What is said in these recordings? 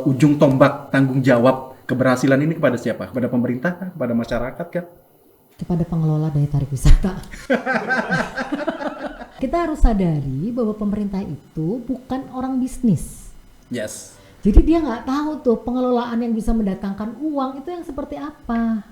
ujung tombak tanggung jawab keberhasilan ini kepada siapa? Kepada pemerintah kah? Kepada masyarakat kah? Kepada pengelola daya tarik wisata. Kita harus sadari bahwa pemerintah itu bukan orang bisnis. Yes. Jadi dia nggak tahu tuh pengelolaan yang bisa mendatangkan uang itu yang seperti apa.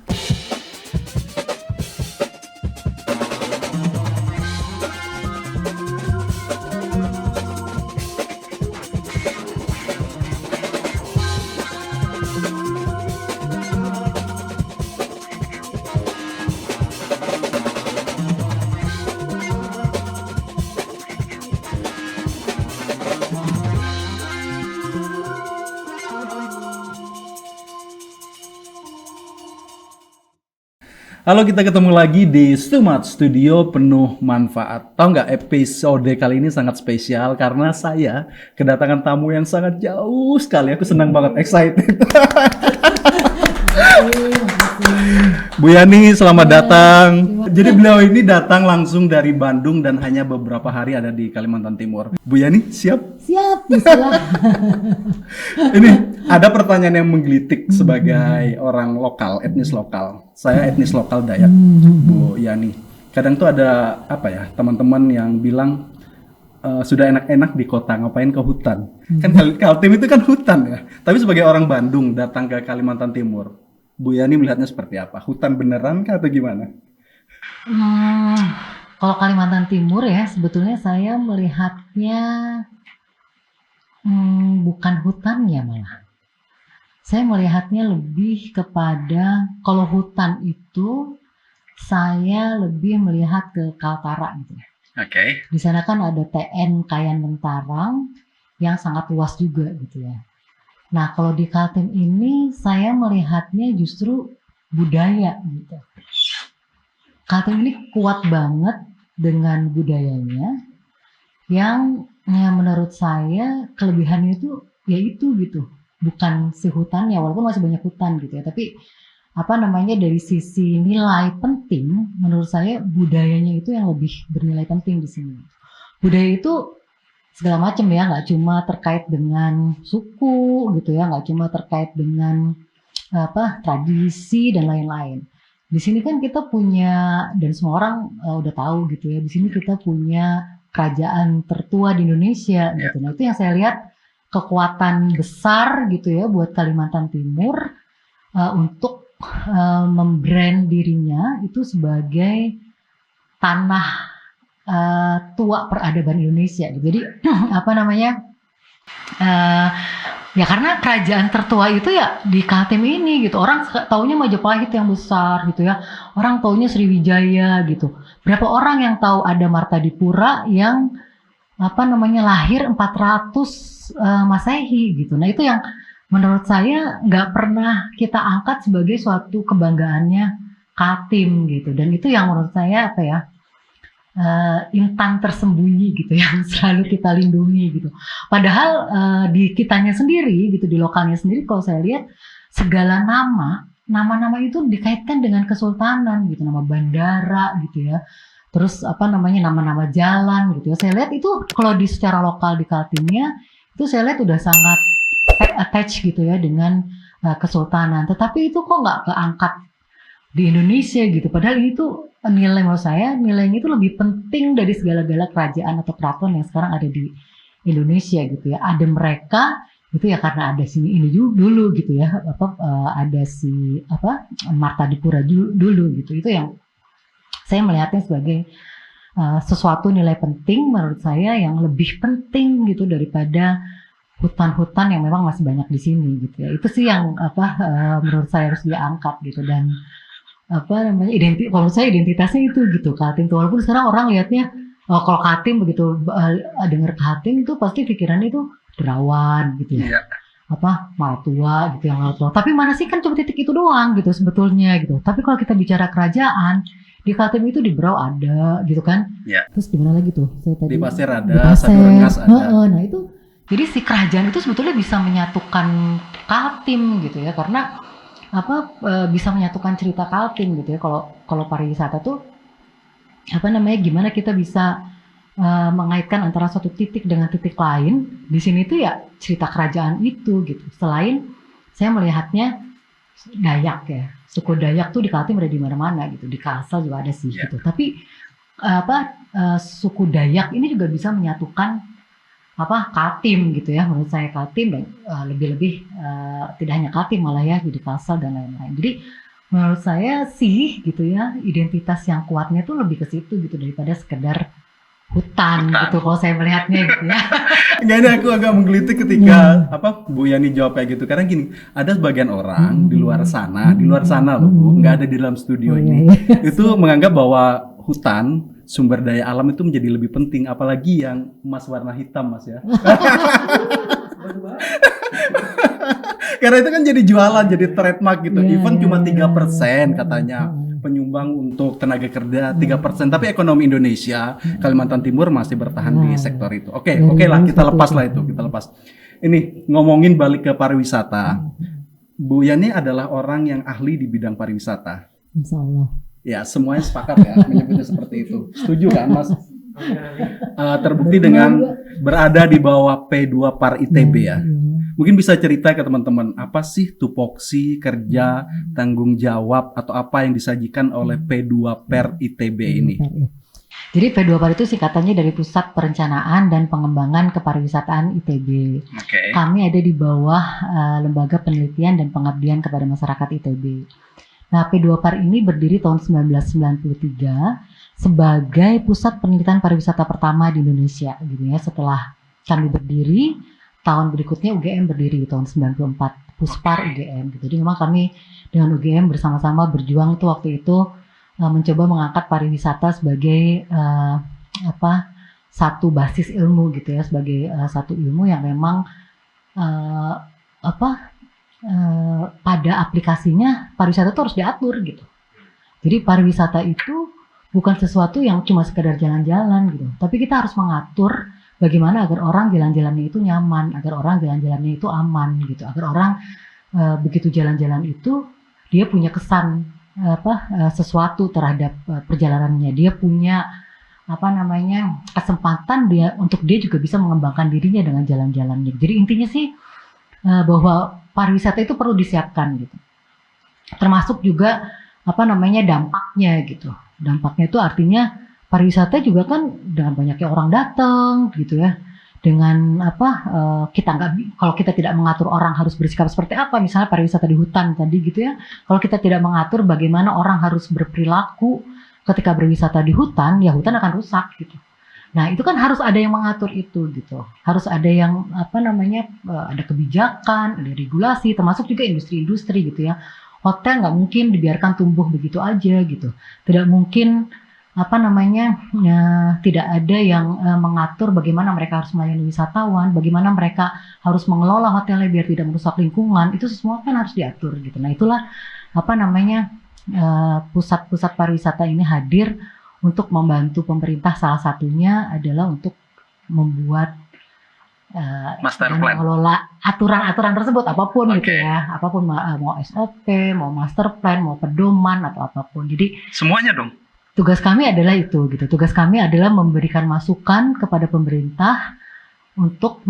Halo, kita ketemu lagi di Stumat Studio penuh manfaat. Tahu nggak, episode kali ini sangat spesial karena saya kedatangan tamu yang sangat jauh sekali. Aku senang banget, excited. Bu Yani, selamat datang. Jadi beliau ini datang langsung dari Bandung dan hanya beberapa hari ada di Kalimantan Timur. Bu Yani, siap? Siap, bismillah. Ini ada pertanyaan yang menggelitik sebagai orang lokal, etnis lokal. Saya etnis lokal Dayak, Bu Yani. Kadang tuh ada apa ya, teman-teman yang bilang sudah enak-enak di kota, ngapain ke hutan? Kan Kaltim itu kan hutan ya. Tapi sebagai orang Bandung datang ke Kalimantan Timur, Bu Yani melihatnya seperti apa? Hutan beneran kah atau gimana? Kalau Kalimantan Timur ya, sebetulnya saya melihatnya bukan hutannya malah. Saya melihatnya lebih kepada, kalau hutan itu saya lebih melihat ke Kaltara gitu ya. Oke. Di sana kan ada TN Kayan Mentarang yang sangat luas juga gitu ya. Nah, kalau di Kaltim ini saya melihatnya justru budaya gitu. Kaltim ini kuat banget dengan budayanya yang ya menurut saya kelebihannya itu yaitu gitu. Bukan si hutannya, walaupun masih banyak hutan gitu ya, tapi apa namanya, dari sisi nilai penting menurut saya budayanya itu yang lebih bernilai penting di sini. Budaya itu segala macam ya, nggak cuma terkait dengan suku gitu ya, nggak cuma terkait dengan tradisi dan lain-lain. Di sini kan kita punya, dan semua orang udah tahu gitu ya, di sini kita punya kerajaan tertua di Indonesia gitu. Nah, itu yang saya lihat kekuatan besar gitu ya buat Kalimantan Timur untuk membrand dirinya itu sebagai tanah tua peradaban Indonesia gitu. Jadi apa namanya, ya karena kerajaan tertua itu ya di Kaltim ini gitu. Orang taunya Majapahit yang besar gitu ya, orang taunya Sriwijaya gitu. Berapa orang yang tahu ada Martadipura yang apa namanya lahir 400 Masehi gitu. Nah, itu yang menurut saya nggak pernah kita angkat sebagai suatu kebanggaannya Kaltim gitu. Dan itu yang menurut saya apa ya, intan tersembunyi gitu yang selalu kita lindungi gitu. Padahal di kitanya sendiri gitu, di lokalnya sendiri, kalau saya lihat segala nama-nama itu dikaitkan dengan kesultanan gitu, nama bandara gitu ya. Terus apa namanya, nama-nama jalan gitu ya. Saya lihat itu kalau di secara lokal di Kaltimnya itu saya lihat udah sangat attach gitu ya dengan kesultanan. Tetapi itu kok nggak keangkat di Indonesia gitu. Padahal itu nilai, menurut saya nilainya itu lebih penting dari segala-gala kerajaan atau keraton yang sekarang ada di Indonesia gitu ya. Ada mereka itu ya karena ada sini ini dulu gitu ya. Ada si Martadipura dulu gitu. Itu yang saya melihatnya sebagai sesuatu nilai penting menurut saya, yang lebih penting gitu daripada hutan-hutan yang memang masih banyak di sini gitu ya. Itu sih yang menurut saya harus diangkat gitu. Dan apa namanya, kalau saya identitasnya itu gitu Kaltim tuh. Walaupun sekarang orang lihatnya kalau Kaltim begitu dengar Kaltim itu pasti pikirannya itu Derawan gitu ya. Malatua gitu yang laut-laut. Tapi mana sih, kan cuma titik itu doang gitu sebetulnya gitu. Tapi kalau kita bicara kerajaan di Kaltim itu, di Berau ada gitu kan. Terus di mana lagi tuh? Saya tadi Di Pasir ada, di Pasir. Sadurengas ada. Nah itu, jadi si kerajaan itu sebetulnya bisa menyatukan Kaltim gitu ya, karena bisa menyatukan cerita Kaltim gitu ya. Kalau pariwisata tuh apa namanya, gimana kita bisa mengaitkan antara suatu titik dengan titik lain. Di sini tuh ya cerita kerajaan itu gitu. Selain saya melihatnya Dayak ya, suku Dayak tuh di Kaltim ada di mana-mana gitu, di Kalsel juga ada sih gitu. Tapi suku Dayak ini juga bisa menyatukan Kaltim gitu ya. Menurut saya Kaltim dan lebih-lebih tidak hanya Kaltim malah ya, jadi Kalsel dan lain-lain. Jadi menurut saya sih gitu ya, identitas yang kuatnya tuh lebih ke situ gitu daripada sekedar hutan gitu kalau saya melihatnya gitu ya. Enggak, ini aku agak menggelitik ketika Bu Yani jawab kayak gitu. Karena gini, ada sebagian orang di luar sana loh Bu, nggak ada di dalam studio ini, itu menganggap bahwa hutan sumber daya alam itu menjadi lebih penting, apalagi yang emas warna hitam Mas ya. Karena itu kan jadi jualan, jadi trademark gitu. Even cuma 3% katanya penyumbang untuk tenaga kerja 3%, tapi ekonomi Indonesia Kalimantan Timur masih bertahan di sektor itu. Oke lah, kita lepas lah itu, kita lepas. Ini ngomongin balik ke pariwisata. Bu Yani adalah orang yang ahli di bidang pariwisata. Insya Allah. Ya, semuanya sepakat ya menyebutnya seperti itu. Setuju kan, Mas? Terbukti dengan berada di bawah P2 Par ITB ya. Mungkin bisa cerita ke teman-teman, apa sih tupoksi, kerja, tanggung jawab, atau apa yang disajikan oleh P2 Per ITB ini? Jadi P2 Par itu singkatannya dari Pusat Perencanaan dan Pengembangan Kepariwisataan ITB. Kami ada di bawah Lembaga Penelitian dan Pengabdian kepada Masyarakat ITB. Nah, P2 Par ini berdiri tahun 1993 sebagai pusat penelitian pariwisata pertama di Indonesia gitu ya. Setelah kami berdiri, tahun berikutnya UGM berdiri di tahun 94, Puspar UGM gitu. Jadi memang kami dengan UGM bersama-sama berjuang tuh waktu itu mencoba mengangkat pariwisata sebagai satu basis ilmu gitu ya, sebagai satu ilmu yang memang pada aplikasinya pariwisata itu harus diatur gitu. Jadi pariwisata itu bukan sesuatu yang cuma sekedar jalan-jalan gitu, tapi kita harus mengatur bagaimana agar orang jalan-jalannya itu nyaman, agar orang jalan-jalannya itu aman gitu, agar orang begitu jalan-jalan itu dia punya kesan sesuatu terhadap perjalanannya, dia punya kesempatan untuk dia juga bisa mengembangkan dirinya dengan jalan-jalannya. Jadi intinya sih bahwa pariwisata itu perlu disiapkan gitu. Termasuk juga dampaknya gitu. Dampaknya itu artinya pariwisata juga kan dengan banyaknya orang datang gitu ya. Dengan kalau kita tidak mengatur orang harus bersikap seperti apa, misalnya pariwisata di hutan tadi gitu ya. Kalau kita tidak mengatur bagaimana orang harus berperilaku ketika berwisata di hutan, ya hutan akan rusak gitu. Nah, itu kan harus ada yang mengatur itu gitu. Harus ada yang ada kebijakan, ada regulasi, termasuk juga industri-industri gitu ya. Hotel nggak mungkin dibiarkan tumbuh begitu aja gitu. Tidak mungkin tidak ada yang mengatur bagaimana mereka harus melayani wisatawan, bagaimana mereka harus mengelola hotelnya biar tidak merusak lingkungan. Itu semua kan harus diatur gitu. Nah, itulah pusat-pusat pariwisata ini hadir untuk membantu pemerintah. Salah satunya adalah untuk membuat master plan, mengelola aturan-aturan tersebut apapun gitu ya, apapun mau SOP, mau master plan, mau pedoman atau apapun. Jadi semuanya dong. Tugas kami adalah itu gitu. Tugas kami adalah memberikan masukan kepada pemerintah untuk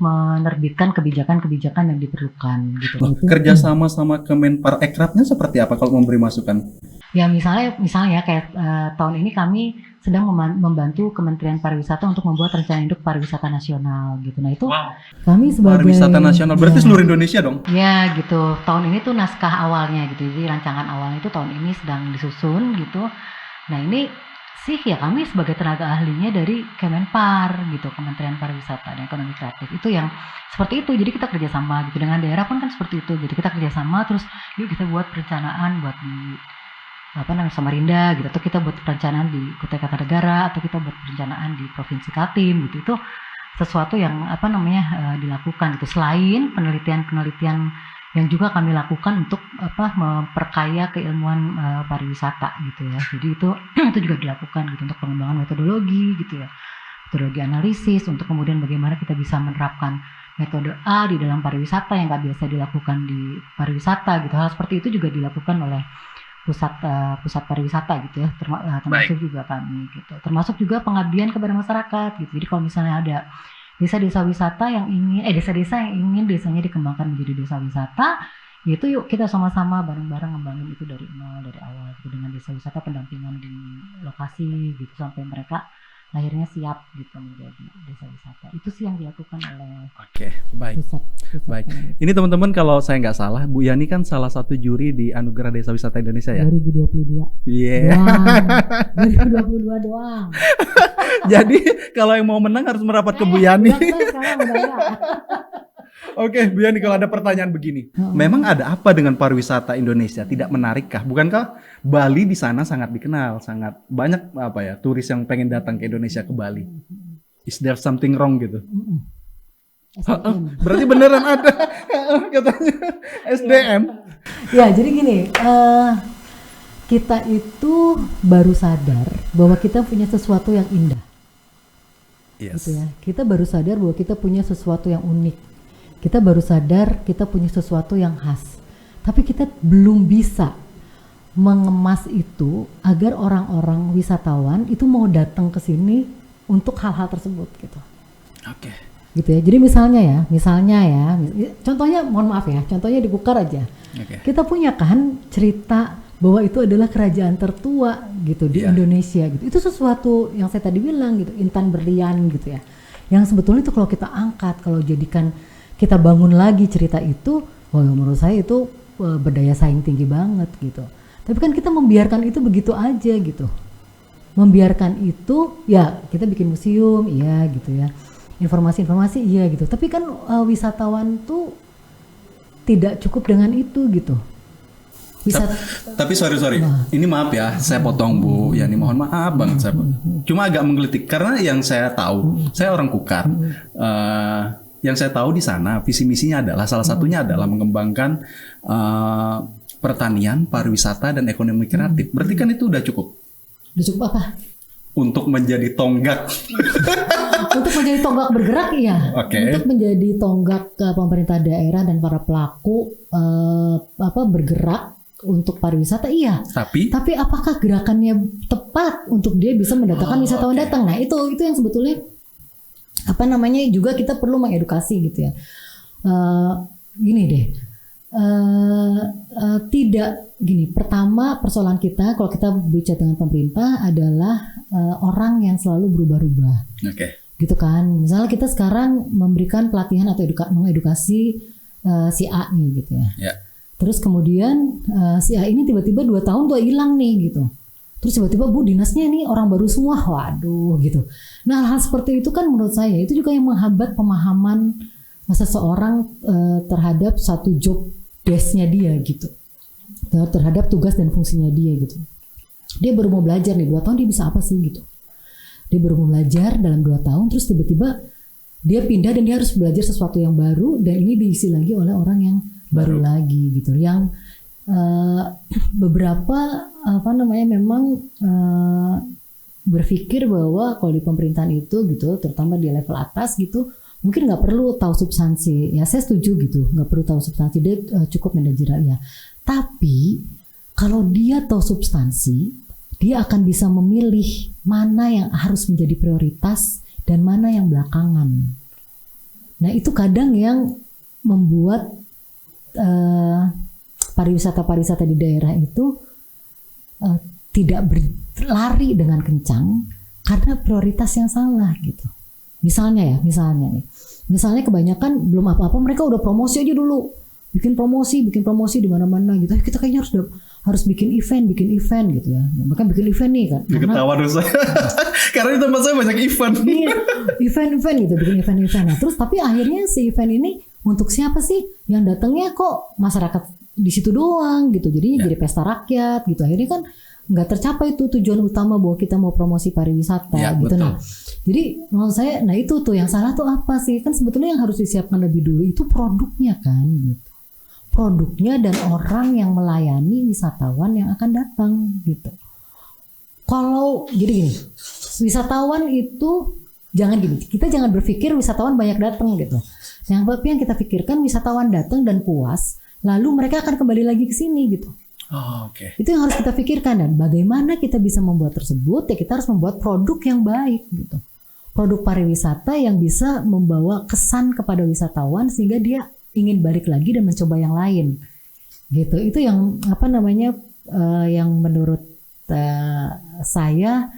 menerbitkan kebijakan-kebijakan yang diperlukan gitu. Kerjasama sama Kemenparekrafnya seperti apa kalau memberi masukan? Ya misalnya kayak tahun ini kami sedang membantu Kementerian Pariwisata untuk membuat rencana induk pariwisata nasional gitu. Nah itu kami sebagai pariwisata nasional berarti seluruh Indonesia dong? Ya gitu. Tahun ini tuh naskah awalnya gitu. Jadi rancangan awalnya itu tahun ini sedang disusun gitu. Nah ini sih ya kami sebagai tenaga ahlinya dari Kemenpar gitu, Kementerian Pariwisata dan Ekonomi Kreatif itu yang seperti itu. Jadi kita kerjasama gitu dengan daerah pun kan seperti itu. Jadi kita kerjasama terus yuk kita buat perencanaan buat di Samarinda gitu, atau kita buat perencanaan di Kutai Kartanegara, atau kita buat perencanaan di Provinsi Kaltim gitu. Itu sesuatu yang dilakukan gitu. Selain penelitian-penelitian yang juga kami lakukan untuk memperkaya keilmuan pariwisata gitu ya. Jadi itu juga dilakukan gitu untuk pengembangan metodologi gitu ya. Metodologi analisis untuk kemudian bagaimana kita bisa menerapkan metode A di dalam pariwisata yang nggak biasa dilakukan di pariwisata gitu. Hal seperti itu juga dilakukan oleh pusat pariwisata gitu ya, termasuk juga kami gitu, termasuk juga pengabdian kepada masyarakat gitu. Jadi kalau misalnya ada desa-desa wisata yang ingin desa-desa yang ingin desanya dikembangkan menjadi desa wisata, itu yuk kita sama-sama bareng-bareng ngembangin itu dari nol, dari awal gitu, dengan desa wisata pendampingan di lokasi gitu sampai mereka akhirnya siap gitu menjadi desa wisata. Itu sih yang dilakukan oleh baik. pusat. Baik. Ini teman-teman kalau saya nggak salah, Bu Yani kan salah satu juri di Anugerah Desa Wisata Indonesia ya? 2022. Iya. Wow, 2022 doang. Jadi kalau yang mau menang harus merapat ke Bu Yani. Oke, Bu Yani, kalau ada pertanyaan begini, memang ada apa dengan pariwisata Indonesia? Tidak menarikkah? Bukankah Bali di sana sangat dikenal, sangat banyak turis yang pengen datang ke Indonesia, ke Bali? Is there something wrong gitu? Berarti beneran ada katanya SDM. Ya, jadi gini, kita itu baru sadar bahwa kita punya sesuatu yang indah. Yes. Gitu ya. Kita baru sadar bahwa kita punya sesuatu yang unik. Kita baru sadar kita punya sesuatu yang khas. Tapi kita belum bisa mengemas itu agar orang-orang wisatawan itu mau datang ke sini untuk hal-hal tersebut gitu. Oke. Gitu ya. Jadi misalnya ya, contohnya mohon maaf ya, contohnya di Kukar aja. Kita punya kan cerita bahwa itu adalah kerajaan tertua gitu di Indonesia gitu. Itu sesuatu yang saya tadi bilang gitu, intan berlian gitu ya. Yang sebetulnya itu kalau kita angkat, kalau jadikan kita bangun lagi cerita itu, menurut saya itu berdaya saing tinggi banget gitu. Tapi kan kita membiarkan itu begitu aja gitu. Membiarkan itu, ya kita bikin museum, iya gitu ya. Informasi-informasi, iya gitu. Tapi kan wisatawan tuh tidak cukup dengan itu gitu. Tapi sorry, ini maaf ya, saya potong Bu Yani, mohon maaf banget saya. Cuma agak menggelitik karena yang saya tahu, saya orang Kukar. Yang saya tahu di sana visi misinya adalah salah satunya adalah mengembangkan pertanian, pariwisata dan ekonomi kreatif. Berarti kan itu udah cukup. Udah cukup apa? Untuk menjadi tonggak. Untuk menjadi tonggak bergerak iya. Untuk menjadi tonggak ke pemerintah daerah dan para pelaku bergerak untuk pariwisata iya. Tapi apakah gerakannya tepat untuk dia bisa mendatangkan wisatawan datang? Nah, itu yang sebetulnya juga kita perlu mengedukasi gitu ya. Gini deh, tidak gini. Pertama persoalan kita kalau kita bicara dengan pemerintah adalah orang yang selalu berubah-ubah. Gitu kan. Misalnya kita sekarang memberikan pelatihan atau mengedukasi si A nih gitu ya. Terus kemudian si A ini tiba-tiba 2 tahun tuh hilang nih gitu. Terus tiba-tiba Bu dinasnya ini orang baru semua, waduh gitu. Nah hal seperti itu kan menurut saya itu juga yang menghambat pemahaman seseorang terhadap satu job desk-nya dia gitu. Terhadap tugas dan fungsinya dia gitu. Dia baru mau belajar nih 2 tahun dia bisa apa sih gitu. Dia baru mau belajar dalam 2 tahun terus tiba-tiba dia pindah dan dia harus belajar sesuatu yang baru dan ini diisi lagi oleh orang yang baru lagi gitu. Yang beberapa memang berpikir bahwa kalau di pemerintahan itu gitu, terutama di level atas gitu, mungkin nggak perlu tahu substansi. Ya saya setuju gitu, nggak perlu tahu substansi, dia cukup manajerial ya. Tapi kalau dia tahu substansi, dia akan bisa memilih mana yang harus menjadi prioritas dan mana yang belakangan. Nah itu kadang yang membuat pariwisata di daerah itu tidak berlari dengan kencang karena prioritas yang salah gitu. Misalnya nih, kebanyakan belum apa-apa mereka udah promosi aja dulu, bikin promosi di mana-mana gitu. Kita kayaknya harus bikin event gitu ya. Bahkan bikin event nih kan. Ketawa dong saya. Karena di tempat saya banyak event. Iya, event gitu, bikin event. Nah, terus tapi akhirnya si event ini untuk siapa sih? Yang datangnya kok masyarakat di situ doang gitu. Jadinya jadi pesta rakyat gitu. Akhirnya kan nggak tercapai itu tujuan utama bahwa kita mau promosi pariwisata gitu. Betul. Nah, jadi menurut saya, nah itu tuh yang salah tuh apa sih? Kan sebetulnya yang harus disiapkan lebih dulu itu produknya kan gitu. Produknya dan orang yang melayani wisatawan yang akan datang gitu. Kalau jadi gini, wisatawan itu kita jangan berpikir wisatawan banyak datang gitu. Yang kita pikirkan wisatawan datang dan puas, lalu mereka akan kembali lagi ke sini gitu. Oh, oke. Itu yang harus kita pikirkan, dan bagaimana kita bisa membuat tersebut, ya kita harus membuat produk yang baik gitu. Produk pariwisata yang bisa membawa kesan kepada wisatawan sehingga dia ingin balik lagi dan mencoba yang lain. Gitu. Itu yang yang menurut saya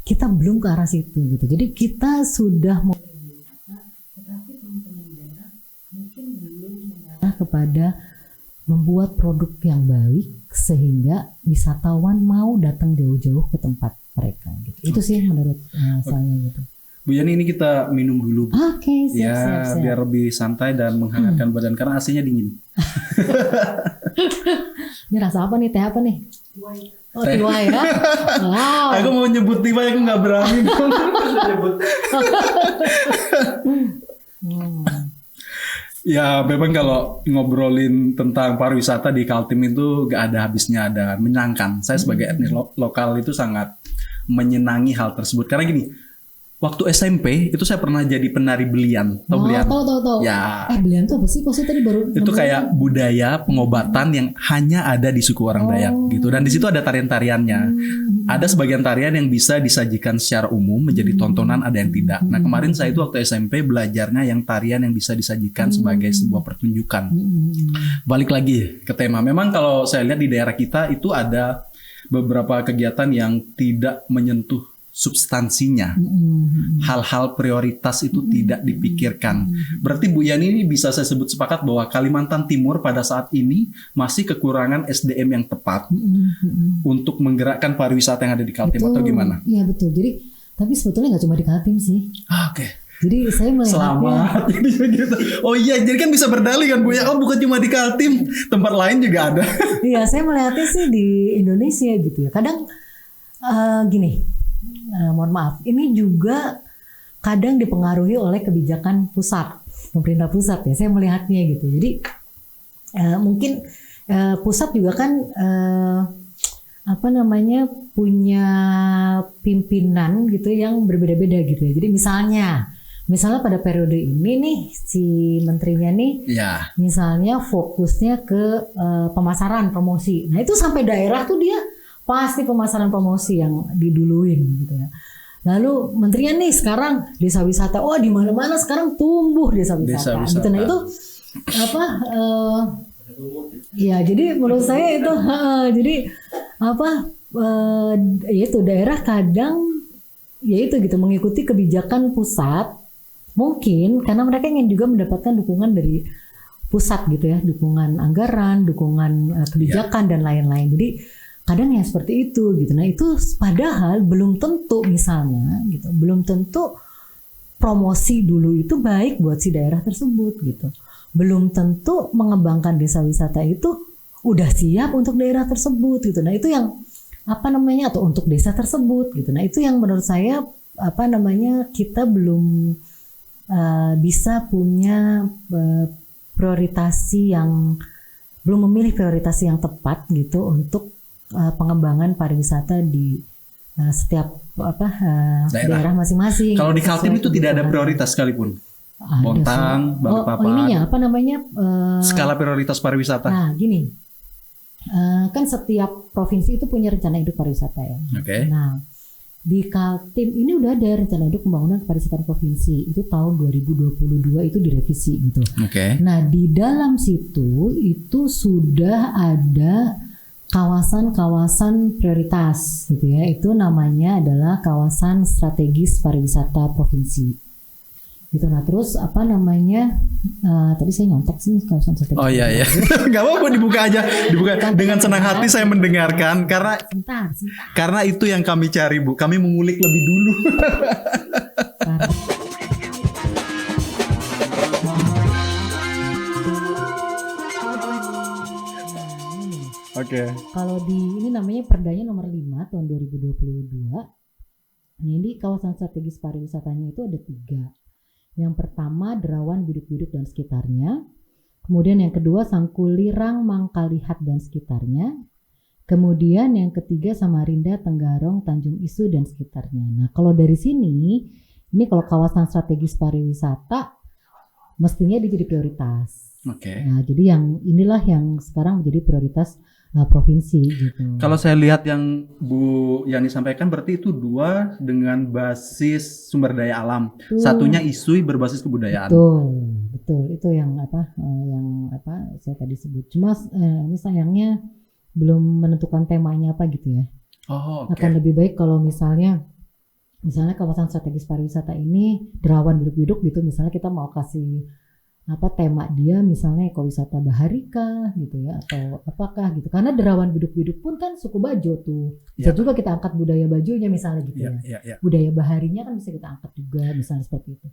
kita belum ke arah situ gitu. Jadi kita sudah mulai wisata, tetapi teman-teman daerah mungkin belum mengarah kepada membuat produk yang baik sehingga wisatawan mau datang jauh-jauh ke tempat mereka. Gitu. Itu sih menurut saya gitu. Bu Yani, ini kita minum dulu. Oke, siap. Biar lebih santai dan menghangatkan badan karena AC-nya dingin. Ini rasa apa nih? Teh apa nih? Oh, tiwai ya. Wow. Aku mau nyebut tiwai, aku nggak berani dong. Ya memang kalau ngobrolin tentang pariwisata di Kaltim itu gak ada habisnya, ada menyenangkan. Saya sebagai etnis lokal itu sangat menyenangi hal tersebut. Karena gini, waktu SMP itu saya pernah jadi penari belian. Tahu belian? Tahu. Ya. Belian tuh apa sih? Kok saya tadi baru itu kayak budaya pengobatan yang hanya ada di suku orang Dayak gitu. Dan di situ ada tarian-tariannya. Ada sebagian tarian yang bisa disajikan secara umum menjadi tontonan, ada yang tidak. Nah, kemarin saya itu waktu SMP belajarnya yang tarian yang bisa disajikan sebagai sebuah pertunjukan. Balik lagi ke tema. Memang kalau saya lihat di daerah kita itu ada beberapa kegiatan yang tidak menyentuh substansinya. Hal-hal prioritas itu tidak dipikirkan. Berarti Bu Yani ini bisa saya sebut sepakat bahwa Kalimantan Timur pada saat ini masih kekurangan SDM yang tepat untuk menggerakkan pariwisata yang ada di Kaltim, atau gimana? Iya betul. Jadi tapi sebetulnya nggak cuma di Kaltim sih. Oke. Jadi saya melihatnya. Selamat. Gitu. Oh iya, jadi kan bisa berdalih kan Bu ya. Oh bukan cuma di Kaltim, tempat lain juga ada. Iya, saya melihatnya sih di Indonesia gitu ya. Kadang gini. Mohon maaf, ini juga kadang dipengaruhi oleh kebijakan pusat, pemerintah pusat ya. Saya melihatnya gitu. Jadi mungkin pusat juga kan punya pimpinan gitu yang berbeda-beda gitu ya. Jadi misalnya pada periode ini nih si menterinya nih, misalnya fokusnya ke pemasaran promosi. Nah itu sampai daerah tuh dia pasti pemasaran promosi yang diduluin gitu ya. Lalu menterinya nih sekarang desa wisata, di mana-mana sekarang tumbuh desa wisata. Gitu. Nah itu ya jadi menurut saya itu jadi yaitu daerah kadang yaitu gitu mengikuti kebijakan pusat mungkin karena mereka ingin juga mendapatkan dukungan dari pusat gitu ya, dukungan anggaran, dukungan kebijakan dan lain-lain. Jadi kadang ya seperti itu gitu. Nah itu padahal belum tentu misalnya gitu, belum tentu promosi dulu itu baik buat si daerah tersebut gitu. Belum tentu mengembangkan desa wisata itu udah siap untuk daerah tersebut gitu. Nah itu yang atau untuk desa tersebut gitu. Nah itu yang menurut saya kita belum bisa punya prioritasi yang belum memilih prioritasi yang tepat gitu untuk pengembangan pariwisata di setiap daerah masing-masing. Kalau di Kaltim itu tidak ada prioritas sekalipun. Bontang, Balikpapan. Skala prioritas pariwisata. Nah, gini. Kan setiap provinsi itu punya rencana induk pariwisata ya. Okay. Nah, di Kaltim ini udah ada rencana induk pembangunan pariwisata provinsi. Itu tahun 2022 itu direvisi gitu. Okay. Nah, di dalam situ itu sudah ada kawasan-kawasan prioritas gitu ya. Itu namanya adalah kawasan strategis pariwisata provinsi gitu. Nah terus tadi saya nyontek sih kawasan strategis. Oh iya nggak apa-apa, dibuka aja, dengan senang hati saya mendengarkan karena karena itu yang kami cari Bu, kami mengulik lebih dulu. Oke. Kalau ini namanya Perdanya nomor 5 tahun 2022. Nah, ini kawasan strategis pariwisatanya itu ada 3. Yang pertama Derawan, Biduk-Biduk dan sekitarnya. Kemudian yang kedua Sangkulirang, Mangkalihat dan sekitarnya. Kemudian yang ketiga Samarinda, Tenggarong, Tanjung Isu dan sekitarnya. Nah, kalau dari sini, ini kalau kawasan strategis pariwisata mestinya dia jadi prioritas. Oke. Nah, jadi yang inilah yang sekarang menjadi prioritas provinsi gitu. Kalau saya lihat yang Bu Yani sampaikan berarti itu 2 dengan basis sumber daya alam. Tuh. Satunya ISUI berbasis kebudayaan. Betul. Itu yang saya tadi sebut. Cuma ini sayangnya belum menentukan temanya apa gitu ya. Oh, oke. Akan lebih baik kalau misalnya kawasan strategis pariwisata ini Derawan Biduk-Biduk gitu, misalnya kita mau kasih tema dia misalnya ekowisata Baharika gitu ya, atau apakah gitu, karena Derawan Biduk-Biduk pun kan suku Bajo tuh, bisa juga kita angkat budaya Bajonya misalnya gitu ya. Budaya Baharinya kan bisa kita angkat juga misalnya seperti itu.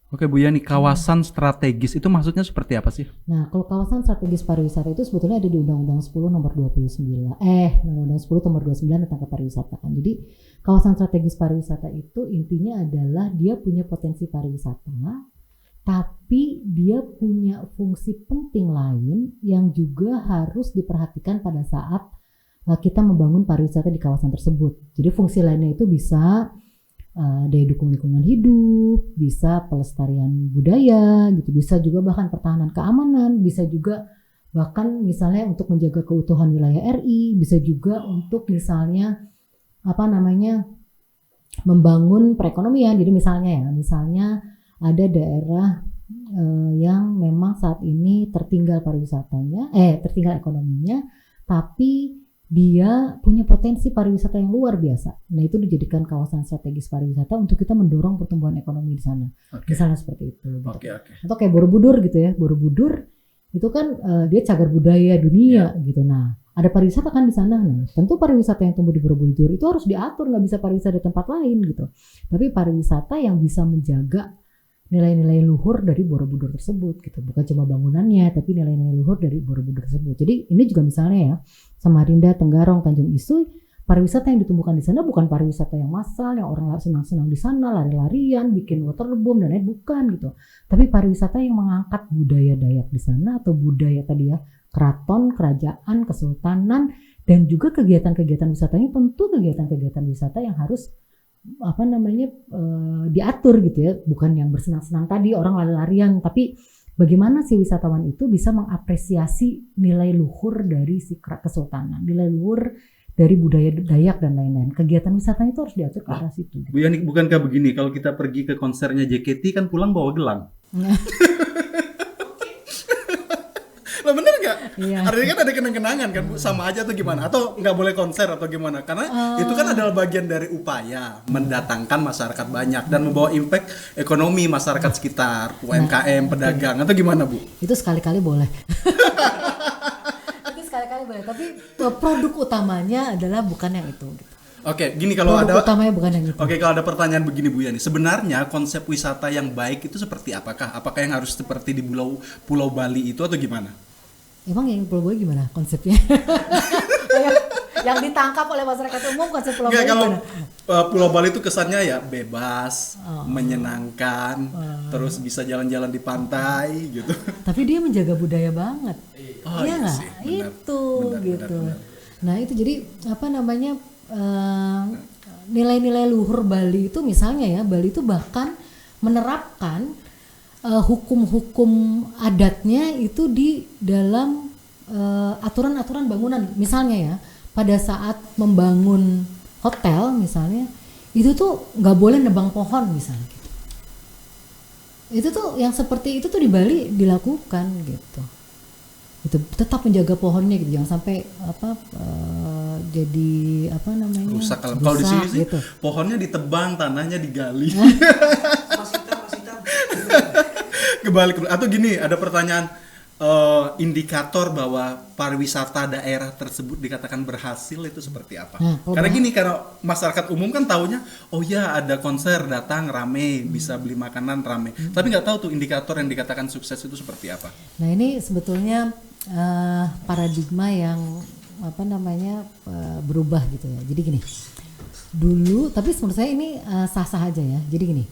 Oke Bu Yani, kawasan strategis itu maksudnya seperti apa sih? Nah, kalau kawasan strategis pariwisata itu sebetulnya ada di Undang-Undang 10 nomor 29. Undang-Undang 10 nomor 29 tentang kepariwisataan. Jadi, kawasan strategis pariwisata itu intinya adalah dia punya potensi pariwisata, tapi dia punya fungsi penting lain yang juga harus diperhatikan pada saat kita membangun pariwisata di kawasan tersebut. Jadi, fungsi lainnya itu bisa daya dukung lingkungan hidup, bisa pelestarian budaya gitu, bisa juga bahkan pertahanan keamanan, bisa juga bahkan misalnya untuk menjaga keutuhan wilayah RI, bisa juga untuk misalnya membangun perekonomian. Jadi misalnya ada daerah yang memang saat ini tertinggal ekonominya, tapi dia punya potensi pariwisata yang luar biasa. Nah, itu dijadikan kawasan strategis pariwisata untuk kita mendorong pertumbuhan ekonomi di sana. Misalnya seperti itu. Gitu. Atau kayak Borobudur gitu ya. Borobudur itu kan dia cagar budaya dunia gitu. Nah, ada pariwisata kan di sana. Nah, tentu pariwisata yang tumbuh di Borobudur itu harus diatur, nggak bisa pariwisata di tempat lain gitu. Tapi pariwisata yang bisa menjaga nilai-nilai luhur dari Borobudur tersebut gitu, bukan cuma bangunannya tapi nilai-nilai luhur dari Borobudur tersebut. Jadi ini juga misalnya ya, Samarinda, Tenggarong, Tanjung Isui, pariwisata yang ditumbuhkan di sana bukan pariwisata yang massal yang orang senang-senang di sana lari-larian bikin waterboom dan lain, bukan gitu, tapi pariwisata yang mengangkat budaya Dayak di sana, atau budaya tadi ya, keraton, kerajaan, kesultanan, dan juga kegiatan-kegiatan wisatanya tentu kegiatan-kegiatan wisata yang harus diatur gitu ya, bukan yang bersenang-senang tadi orang lari-larian, tapi bagaimana si wisatawan itu bisa mengapresiasi nilai luhur dari si kesultanan, nilai luhur dari budaya Dayak dan lain-lain. Kegiatan wisatanya itu harus diatur ke arah situ. Bu Yani, bukankah begini, kalau kita pergi ke konsernya JKT kan pulang bawa gelang? Lah bener nggak? Iya. Artinya kan ada kenang-kenangan kan, sama aja tuh gimana? Atau nggak boleh konser atau gimana? Karena itu kan adalah bagian dari upaya mendatangkan masyarakat banyak dan membawa impact ekonomi masyarakat sekitar, UMKM, pedagang, atau gimana Bu? Itu sekali-kali boleh. Itu sekali-kali boleh, tapi produk utamanya adalah bukan yang itu. Oke, gini kalau produk utamanya bukan yang itu. Oke, kalau ada pertanyaan begini Bu Yani, sebenarnya konsep wisata yang baik itu seperti apakah? Apakah yang harus seperti di Pulau Bali itu atau gimana? Emang yang Pulau Bali gimana konsepnya? Yang ditangkap oleh masyarakat umum konsep Pulau Bali gimana? Pulau Bali itu kesannya ya bebas, menyenangkan, terus bisa jalan-jalan di pantai gitu. Tapi dia menjaga budaya banget. Iya nggak? Itu gitu. Benar. Nah itu jadi nilai-nilai luhur Bali itu misalnya ya, Bali itu bahkan menerapkan hukum-hukum adatnya itu di dalam aturan-aturan bangunan. Misalnya ya, pada saat membangun hotel misalnya, itu tuh nggak boleh nebang pohon misalnya gitu. Itu tuh yang seperti itu tuh di Bali dilakukan gitu. Itu tetap menjaga pohonnya gitu, jangan sampai jadi rusak. Kalau di sini sih gitu. Pohonnya ditebang, tanahnya digali. Kebalik. Atau gini, ada pertanyaan, indikator bahwa pariwisata daerah tersebut dikatakan berhasil itu seperti apa? Karena masyarakat umum kan taunya, oh ya ada konser datang rame, bisa beli makanan rame, tapi nggak tahu tuh indikator yang dikatakan sukses itu seperti apa. Nah ini sebetulnya paradigma yang berubah gitu ya. Jadi gini, dulu, tapi menurut saya ini sah-sah aja ya. Jadi gini,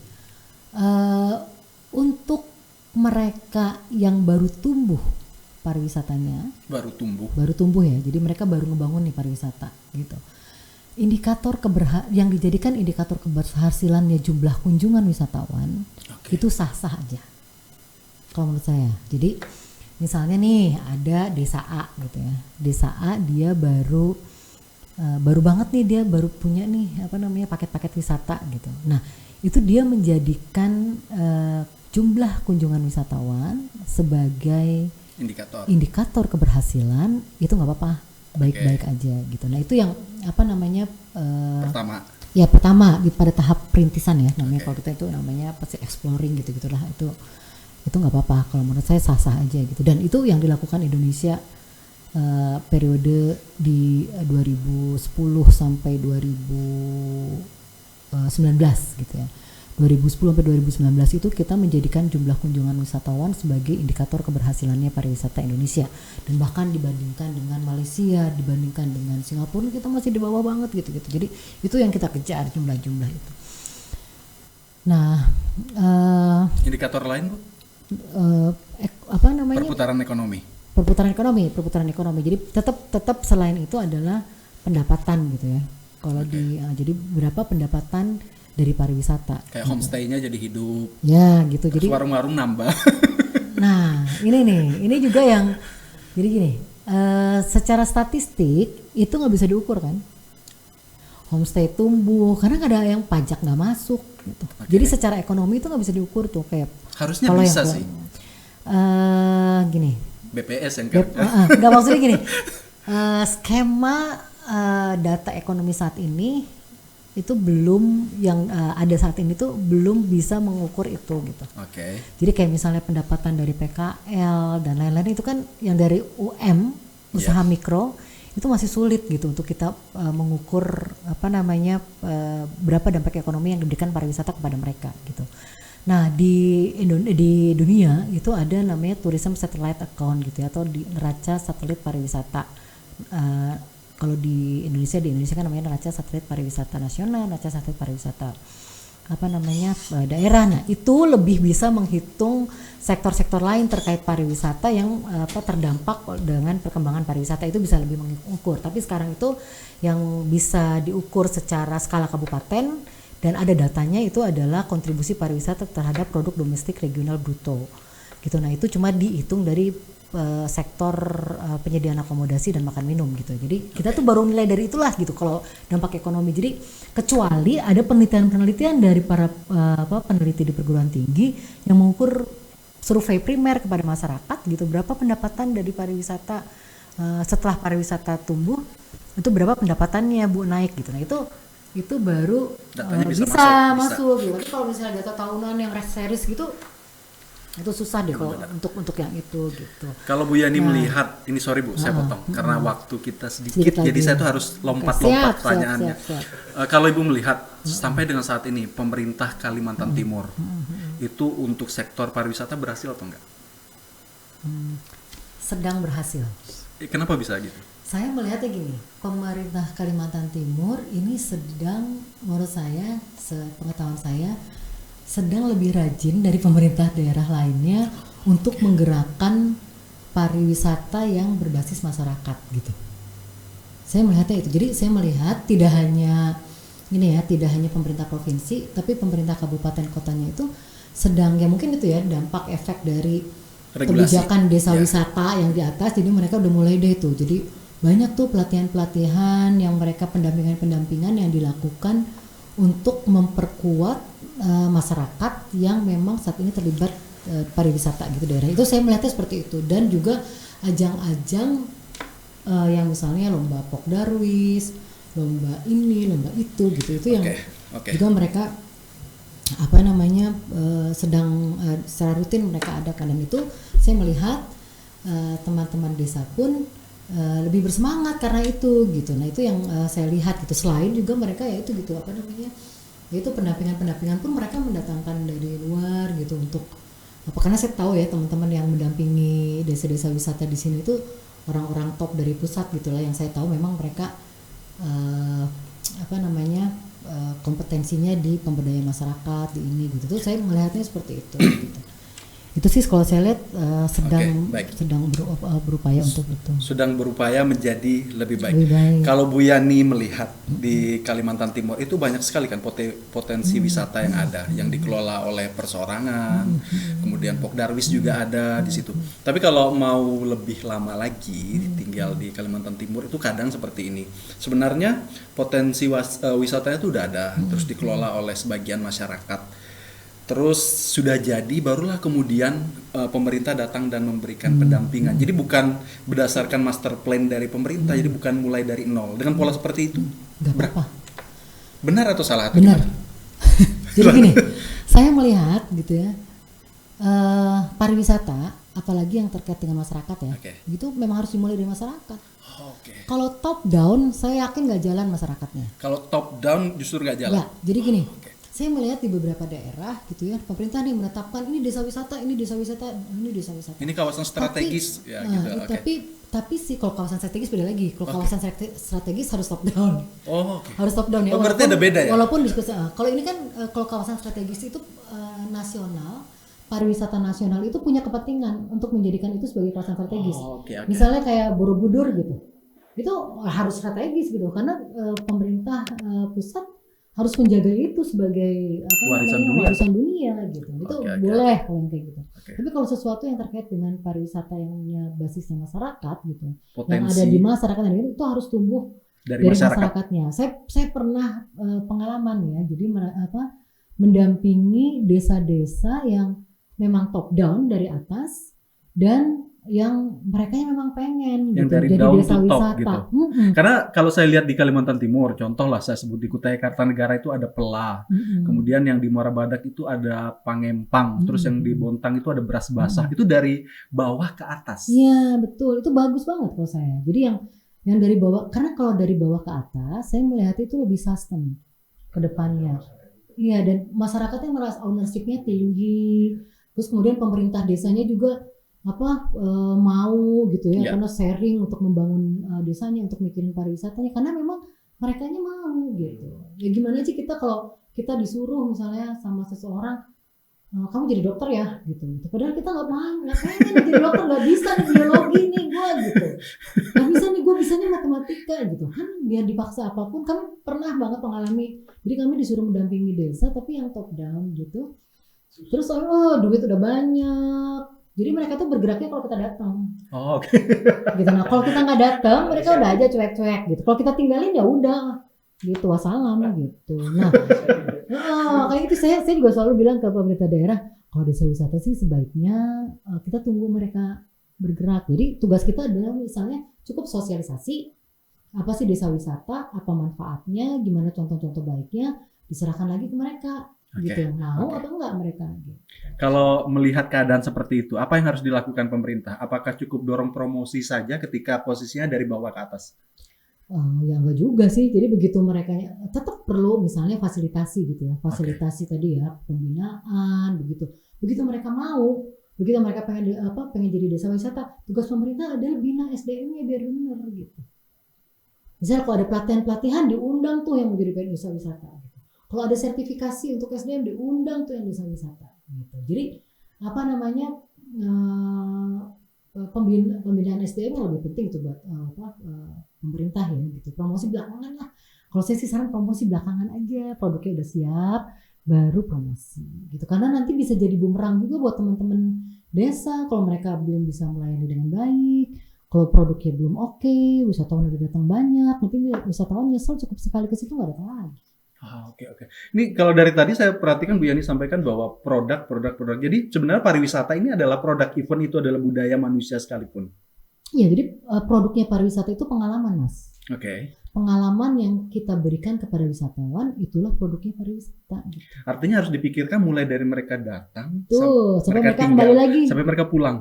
untuk mereka yang baru tumbuh pariwisatanya, baru tumbuh ya, jadi mereka baru ngebangun nih pariwisata gitu. Indikator yang dijadikan indikator keberhasilannya jumlah kunjungan wisatawan, itu sah-sah aja kalau menurut saya. Jadi Misalnya nih ada desa A gitu ya. Desa A dia baru banget nih, dia baru punya nih apa namanya paket-paket wisata gitu. Nah itu dia menjadikan jumlah kunjungan wisatawan sebagai indikator keberhasilan, itu nggak apa-apa, baik-baik aja gitu. Nah itu yang apa namanya pertama pada tahap perintisan ya namanya. Kalau kita itu namanya pasti exploring gitu gitulah, itu nggak apa-apa kalau menurut saya, sah-sah aja gitu. Dan itu yang dilakukan Indonesia periode di 2010 sampai 2019 gitu ya. 2010 sampai 2019 itu kita menjadikan jumlah kunjungan wisatawan sebagai indikator keberhasilannya pariwisata Indonesia. Dan bahkan dibandingkan dengan Malaysia, dibandingkan dengan Singapura, kita masih di bawah banget gitu. Jadi itu yang kita kejar, jumlah-jumlah itu. Nah, indikator lain Bu? Apa namanya? Perputaran ekonomi. Jadi tetap selain itu adalah pendapatan gitu ya. Kalau jadi berapa pendapatan dari pariwisata. Kayak homestay-nya jadi hidup. Ya gitu. Jadi warung-warung nambah. Nah ini juga yang jadi gini. Secara statistik itu nggak bisa diukur kan. Homestay tumbuh karena ada yang pajak nggak masuk. Gitu. Jadi secara ekonomi itu nggak bisa diukur tuh kayak. Harusnya bisa sih. Gini. BPS yang nggak maksudnya gini. Skema data ekonomi saat ini itu belum yang ada saat ini tuh belum bisa mengukur itu gitu. Jadi kayak misalnya pendapatan dari PKL dan lain-lain itu kan yang dari usaha mikro itu masih sulit gitu untuk kita mengukur apa namanya berapa dampak ekonomi yang diberikan pariwisata kepada mereka gitu. Nah di dunia itu ada namanya tourism satellite account gitu ya, atau di neraca satelit pariwisata. Kalau di Indonesia kan namanya neraca satelit pariwisata nasional, neraca satelit pariwisata daerah. Nah itu lebih bisa menghitung sektor-sektor lain terkait pariwisata yang terdampak dengan perkembangan pariwisata, itu bisa lebih mengukur. Tapi sekarang itu yang bisa diukur secara skala kabupaten dan ada datanya itu adalah kontribusi pariwisata terhadap produk domestik regional bruto gitu. Nah itu cuma dihitung dari sektor penyediaan akomodasi dan makan minum gitu. Jadi kita tuh baru nilai dari itulah gitu kalau dampak ekonomi. Jadi kecuali ada penelitian dari para peneliti di perguruan tinggi yang mengukur survei primer kepada masyarakat gitu, berapa pendapatan dari pariwisata setelah pariwisata tumbuh, itu berapa pendapatannya Bu naik gitu. Nah itu baru bisa masuk gitu. Tapi kalau misalnya data tahunan yang series gitu itu susah deh kalau untuk yang itu gitu. Kalau Bu Yani melihat ini, sorry Bu saya potong karena waktu kita sedikit jadi saya tuh harus lompat-lompat pertanyaannya. Kalau Ibu melihat sampai dengan saat ini pemerintah Kalimantan Timur itu untuk sektor pariwisata berhasil atau enggak? Sedang berhasil. Kenapa bisa gitu? Saya melihatnya gini, pemerintah Kalimantan Timur ini sedang, menurut saya, sepengetahuan saya, sedang lebih rajin dari pemerintah daerah lainnya untuk menggerakkan pariwisata yang berbasis masyarakat gitu. Saya melihatnya itu. Jadi saya melihat tidak hanya pemerintah provinsi, tapi pemerintah kabupaten kotanya itu sedang, ya mungkin itu ya dampak efek dari kebijakan desa wisata yang di atas. Jadi mereka udah mulai deh tuh. Jadi banyak tuh pelatihan-pelatihan yang mereka pendampingan yang dilakukan untuk memperkuat masyarakat yang memang saat ini terlibat pariwisata gitu daerah. Itu saya melihatnya seperti itu. Dan juga ajang-ajang yang misalnya lomba Pokdarwis, lomba ini, lomba itu gitu. Itu yang juga mereka sedang secara rutin mereka adakan. Dan itu saya melihat teman-teman desa pun lebih bersemangat karena itu gitu. Nah itu yang saya lihat gitu. Selain juga mereka ya itu gitu itu pendampingan pun mereka mendatangkan dari luar gitu untuk karena saya tahu ya teman-teman yang mendampingi desa-desa wisata di sini itu orang-orang top dari pusat gitulah, yang saya tahu memang mereka kompetensinya di pemberdayaan masyarakat di ini gitu. Tuh saya melihatnya seperti itu gitu. Itu sih kalau saya lihat sedang Oke, baik. berupaya untuk itu. Sedang berupaya menjadi lebih baik. Lebih baik. Kalau Bu Yani melihat di Kalimantan Timur itu banyak sekali kan potensi wisata yang ada, yang dikelola oleh perseorangan, kemudian Pokdarwis juga ada di situ. Tapi kalau mau lebih lama lagi tinggal di Kalimantan Timur itu kadang seperti ini. Sebenarnya potensi wisatanya itu udah ada, terus dikelola oleh sebagian masyarakat. Terus sudah jadi, barulah kemudian pemerintah datang dan memberikan pendampingan. Jadi bukan berdasarkan master plan dari pemerintah, jadi bukan mulai dari nol. Dengan pola seperti itu, Gak apa-apa. benar atau salah? Atau Benar. gimana? Jadi gini, saya melihat gitu ya, pariwisata, apalagi yang terkait dengan masyarakat ya, Oke. gitu memang harus dimulai dari masyarakat. Oke. Kalau top down, saya yakin nggak jalan masyarakatnya. Kalau top down justru nggak jalan. Ya, jadi gini, saya melihat di beberapa daerah gitu ya, pemerintah nih menetapkan ini desa wisata, ini desa wisata, ini desa wisata. Ini kawasan strategis Tapi, ya gitu. Oke. tapi sih kalau kawasan strategis beda lagi. Kalau kawasan strategis harus top down. Oh, oke. Harus top down ya. Oh, berarti ada beda ya? Walaupun diskusi. Kalau ini kan kalau kawasan strategis itu nasional, pariwisata nasional itu punya kepentingan untuk menjadikan itu sebagai kawasan strategis. Oh, oke. Misalnya kayak Borobudur gitu. Itu harus strategis gitu karena pemerintah pusat harus menjaga itu sebagai warisan dunia gitu. Itu Oke, boleh kalau yang kayak gitu. Oke. Tapi kalau sesuatu yang terkait dengan pariwisata yang punya basisnya masyarakat gitu, yang Potensi ada di masyarakat itu harus tumbuh dari masyarakat. masyarakatnya. Saya pernah pengalaman ya, jadi mendampingi desa-desa yang memang top down dari atas dan yang mereka yang memang pengen Yang gitu, dari jadi down desa to top wisata. gitu. Karena kalau saya lihat di Kalimantan Timur, contoh lah saya sebut di Kutai Kartanegara itu ada Pela, kemudian yang di Muara Badak itu ada Pangempang, terus yang di Bontang itu ada Beras Basah. Itu dari bawah ke atas. Iya betul, itu bagus banget kalau saya. Jadi yang dari bawah, karena kalau dari bawah ke atas, saya melihat itu lebih sustain ke depannya. Iya, dan masyarakatnya merasa ownership-nya tinggi. Terus kemudian pemerintah desanya juga mau gitu ya, karena sharing untuk membangun desanya, untuk mikirin pariwisatanya, karena memang merekanya mau gitu. Ya gimana sih kita kalau kita disuruh misalnya sama seseorang, kamu jadi dokter ya gitu. Padahal kita nggak pengen jadi dokter, nggak bisa nih biologi nih gue gitu, nggak bisa nih gue bisanya matematika gitu kan, biar dipaksa apapun. Kami pernah banget mengalami, jadi kami disuruh mendampingi desa tapi yang top down gitu. Terus duit udah banyak. Jadi mereka tuh bergeraknya kalau kita datang. Oh, oke. Gitu. Nah, kalau kita nggak datang, mereka udah aja cuek-cuek gitu. Kalau kita tinggalin ya udah, gitu, wassalam gitu. Nah, kayak gitu saya juga selalu bilang ke pemerintah daerah, kalau desa wisata sih sebaiknya kita tunggu mereka bergerak. Jadi tugas kita adalah misalnya cukup sosialisasi, apa sih desa wisata, apa manfaatnya, gimana contoh-contoh baiknya, diserahkan lagi ke mereka. Gitu, mau atau enggak mereka gitu. Kalau melihat keadaan seperti itu, apa yang harus dilakukan pemerintah? Apakah cukup dorong promosi saja ketika posisinya dari bawah ke atas? Ya enggak juga sih. Jadi begitu mereka tetap perlu misalnya fasilitasi gitu ya, fasilitasi tadi ya, pembinaan begitu. Begitu mereka mau, begitu mereka pengen jadi desa wisata, tugas pemerintah adalah bina SDM-nya biar benar gitu. Misal kalau ada pelatihan diundang tuh yang mau jadi desa wisata. Kalau ada sertifikasi untuk SDM diundang tuh yang desa wisata gitu. Jadi pembinaan SDM yang lebih penting tuh buat pemerintah ya gitu. Promosi belakangan lah. Kalau saya sih saran promosi belakangan aja, produknya udah siap baru promosi gitu. Karena nanti bisa jadi bumerang juga buat teman-teman desa kalau mereka belum bisa melayani dengan baik. Kalau produknya belum oke, wisatawan udah datang banyak, nanti wisatawan nyesel cukup sekali ke situ nggak datang lagi. Oke. Ini kalau dari tadi saya perhatikan Bu Yani sampaikan bahwa produk. Jadi sebenarnya pariwisata ini adalah produk, event itu adalah budaya manusia sekalipun. Iya, jadi produknya pariwisata itu pengalaman, Mas. Oke. Pengalaman yang kita berikan kepada wisatawan itulah produknya pariwisata. Gitu. Artinya harus dipikirkan mulai dari mereka datang, sampai mereka tinggal, kembali lagi, sampai mereka pulang.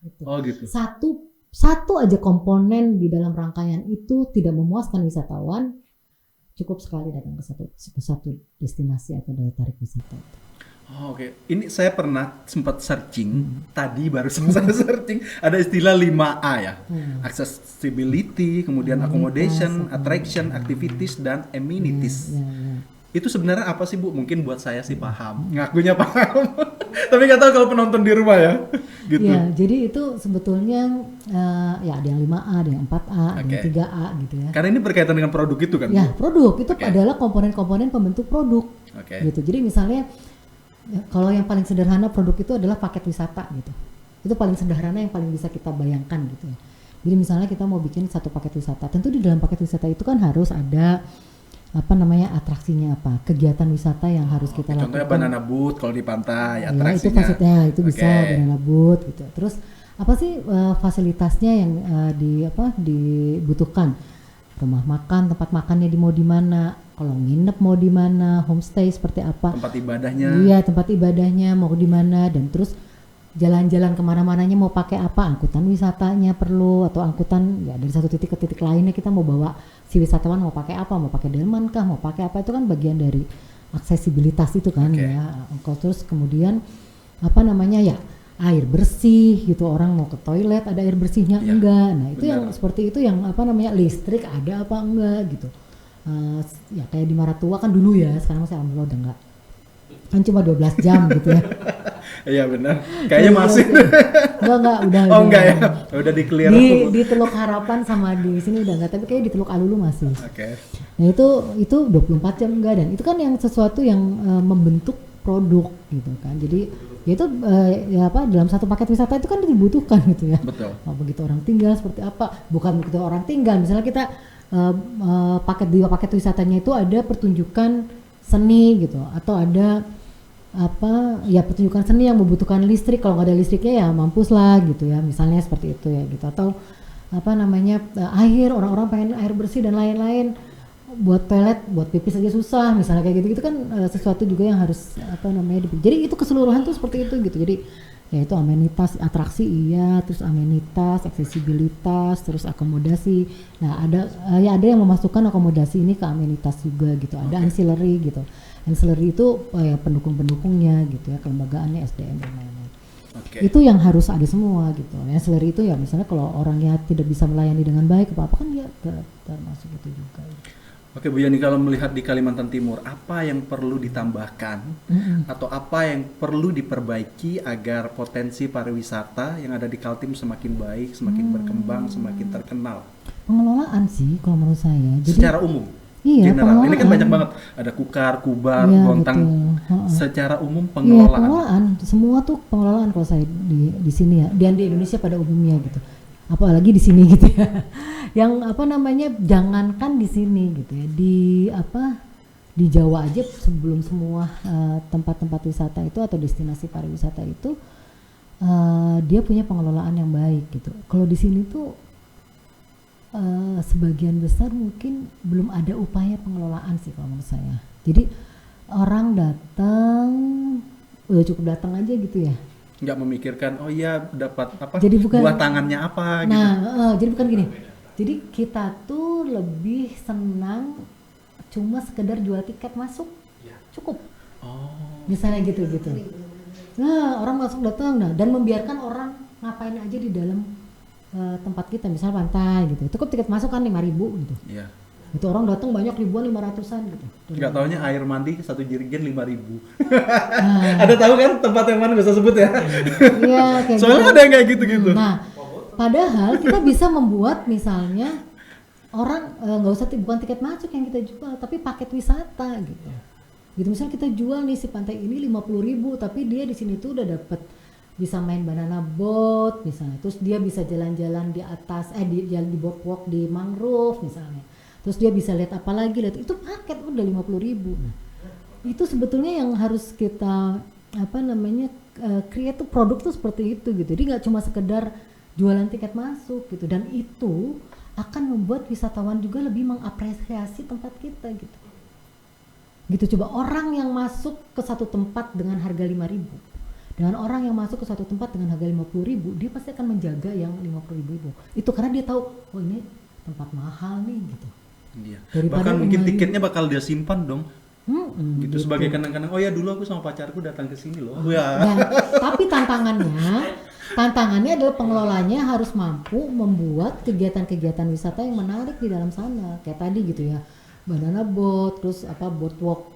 Gitu. Oh gitu. Satu aja komponen di dalam rangkaian itu tidak memuaskan wisatawan, cukup sekali datang ke satu destinasi atau daya tarik wisata. Oke. Ini saya pernah sempat searching, tadi baru saya searching, ada istilah 5A ya. Accessibility, kemudian accommodation, attraction, activities, dan amenities. Itu sebenarnya apa sih Bu? Mungkin buat saya sih paham, ngakunya paham, tapi nggak tahu kalau penonton di rumah ya, gitu. Ya, jadi itu sebetulnya ya ada yang 5A, ada yang 4A, ada yang Oke. 3A gitu ya. Karena ini berkaitan dengan produk itu kan, Ya, Bu? produk itu Oke. adalah komponen-komponen pembentuk produk. Oke. Gitu. Jadi misalnya kalau yang paling sederhana produk itu adalah paket wisata gitu. Itu paling sederhana yang paling bisa kita bayangkan gitu ya. Jadi misalnya kita mau bikin satu paket wisata, tentu di dalam paket wisata itu kan harus ada atraksinya apa, kegiatan wisata yang harus kita Contohnya lakukan. banana boat kalau di pantai, Ya, itu atraksinya. maksudnya itu bisa Oke. banana boat gitu. Terus apa sih fasilitasnya yang dibutuhkan? Rumah makan, tempat makannya mau di mana? Kalau nginep mau di mana? Homestay seperti apa? Tempat ibadahnya. Iya, tempat ibadahnya mau di mana, dan terus jalan-jalan kemana-mananya mau pakai apa, angkutan wisatanya perlu, atau angkutan ya dari satu titik ke titik lainnya kita mau bawa si wisatawan mau pakai apa, mau pakai delman kah, mau pakai apa, itu kan bagian dari aksesibilitas itu kan. Oke. Ya. Terus kemudian ya air bersih gitu, orang mau ke toilet ada air bersihnya Iya, enggak, nah itu benar. yang seperti itu yang listrik ada apa enggak gitu. Ya kayak di Maratua kan dulu ya, sekarang masih alhamdulillah udah enggak, kan cuma 12 jam gitu ya. Iya benar. Kayaknya masih. Enggak, udah. Oh enggak ya. Udah di-clear. Di Teluk Harapan sama di sini udah enggak, tapi kayaknya di Teluk Alulu masih. Oke. Nah itu 24 jam enggak, dan itu kan yang sesuatu yang membentuk produk gitu kan. Jadi ya itu dalam satu paket wisata itu kan dibutuhkan gitu ya. Betul. Begitu orang tinggal seperti apa, bukan begitu orang tinggal, misalnya kita paket wisatanya itu ada pertunjukan seni gitu, atau ada pertunjukan seni yang membutuhkan listrik, kalau nggak ada listriknya ya mampus lah gitu ya, misalnya seperti itu ya gitu. Atau air, orang-orang pengen air bersih dan lain-lain, buat toilet, buat pipis aja susah misalnya kayak gitu kan, sesuatu juga yang harus jadi itu keseluruhan tuh seperti itu gitu. Jadi ya itu amenitas, atraksi iya, terus amenitas, aksesibilitas, terus akomodasi. Nah ada yang memasukkan akomodasi ini ke amenitas juga gitu. Ada ancillary gitu. Ancillary itu pendukung-pendukungnya gitu ya, kelembagaannya, SDM dan lain-lain. Oke. Itu yang harus ada semua gitu. Ancillary itu ya misalnya kalau orangnya tidak bisa melayani dengan baik apa kan dia termasuk itu juga. Oke Bu Yani, kalau melihat di Kalimantan Timur, apa yang perlu ditambahkan atau apa yang perlu diperbaiki agar potensi pariwisata yang ada di Kaltim semakin baik, semakin berkembang, semakin terkenal? Pengelolaan sih kalau menurut saya. Jadi Secara umum, iya, general. Ini kan pengelolaan. banyak banget, ada Kukar, Kubar, Iya, Bontang. betul. Secara umum Iya, pengelolaan. pengelolaan, semua tuh pengelolaan kalau saya di sini ya, dan di Indonesia pada umumnya gitu. Apalagi di sini gitu ya. Yang jangankan di sini gitu ya. Di Jawa aja sebelum semua tempat-tempat wisata itu atau destinasi pariwisata itu dia punya pengelolaan yang baik gitu. Kalau di sini tuh sebagian besar mungkin belum ada upaya pengelolaan sih kalau menurut saya. Jadi orang datang udah cukup datang aja gitu ya. Nggak memikirkan, oh iya dapat apa, Jadi bukan- buah tangannya apa gitu. Jadi bukan gini. Jadi kita tuh lebih senang cuma sekedar jual tiket masuk, cukup. Oh, Misalnya gitu. Nah, orang masuk datang, dan membiarkan orang ngapain aja di dalam tempat kita, misalnya pantai gitu. Cukup tiket masuk kan 5.000 gitu. iya. Itu orang datang banyak ribuan, 500-an gitu. Nggak taunya air mandi satu jerigen 5.000. Nah, Ada tahu kan tempat yang mana, bisa sebut ya? iya kayak Soalnya gitu. ada yang kayak gitu-gitu. Nah, padahal kita bisa membuat misalnya orang nggak usah bukan tiket masuk yang kita jual, tapi paket wisata gitu. Gitu misalnya kita jual nih si pantai ini 50.000, tapi dia di sini tuh udah dapet bisa main banana boat misalnya, terus dia bisa jalan-jalan di atas di boardwalk di mangrove misalnya, terus dia bisa lihat apa lagi, itu paket udah 50.000. Nah, itu sebetulnya yang harus kita create tuh produk tuh seperti itu gitu. Jadi nggak cuma sekedar jualan tiket masuk gitu, dan itu akan membuat wisatawan juga lebih mengapresiasi tempat kita gitu. Coba orang yang masuk ke satu tempat dengan harga 5.000 dengan orang yang masuk ke satu tempat dengan harga 50.000, dia pasti akan menjaga yang 50.000 itu, karena dia tahu oh ini tempat mahal nih gitu. Iya. Daripada Bahkan mungkin 5.000. tiketnya bakal dia simpan dong. Gitu sebagai kenang-kenang. Oh ya dulu aku sama pacarku datang ke sini loh. Ya. Dan, tapi tantangannya adalah pengelolanya harus mampu membuat kegiatan-kegiatan wisata yang menarik di dalam sana. Kayak tadi gitu ya, banana boat, terus boardwalk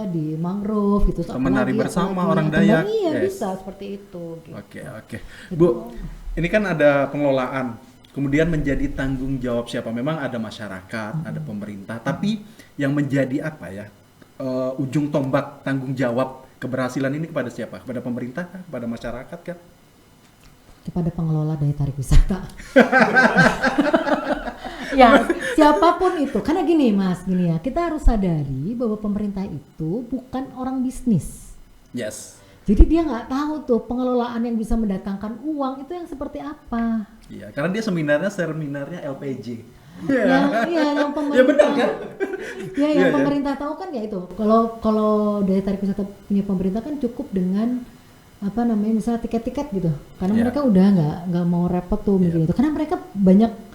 di mangrove gitu. Atau menari bersama orang atau Dayak. iya Yes. bisa seperti itu. Gitu. Oke. Bu, ini kan ada pengelolaan, kemudian menjadi tanggung jawab siapa? Memang ada masyarakat, ada pemerintah, tapi yang menjadi apa ya, ujung tombak tanggung jawab keberhasilan ini kepada siapa? Kepada pemerintah kah? Kepada masyarakat kah? Kepada pengelola daya tarik wisata. Ya, siapapun itu. Karena gini Mas, gini ya, kita harus sadari bahwa pemerintah itu bukan orang bisnis. Yes. Jadi dia nggak tahu tuh pengelolaan yang bisa mendatangkan uang itu yang seperti apa. Iya, karena dia seminarnya LPG. Yang pemerintah. Ya benar kan? Yang pemerintah tahu kan ya itu. Kalau daya tarik wisata punya pemerintah kan cukup dengan misalnya tiket-tiket gitu. Karena mereka udah nggak mau repot tuh mikir itu. Karena mereka banyak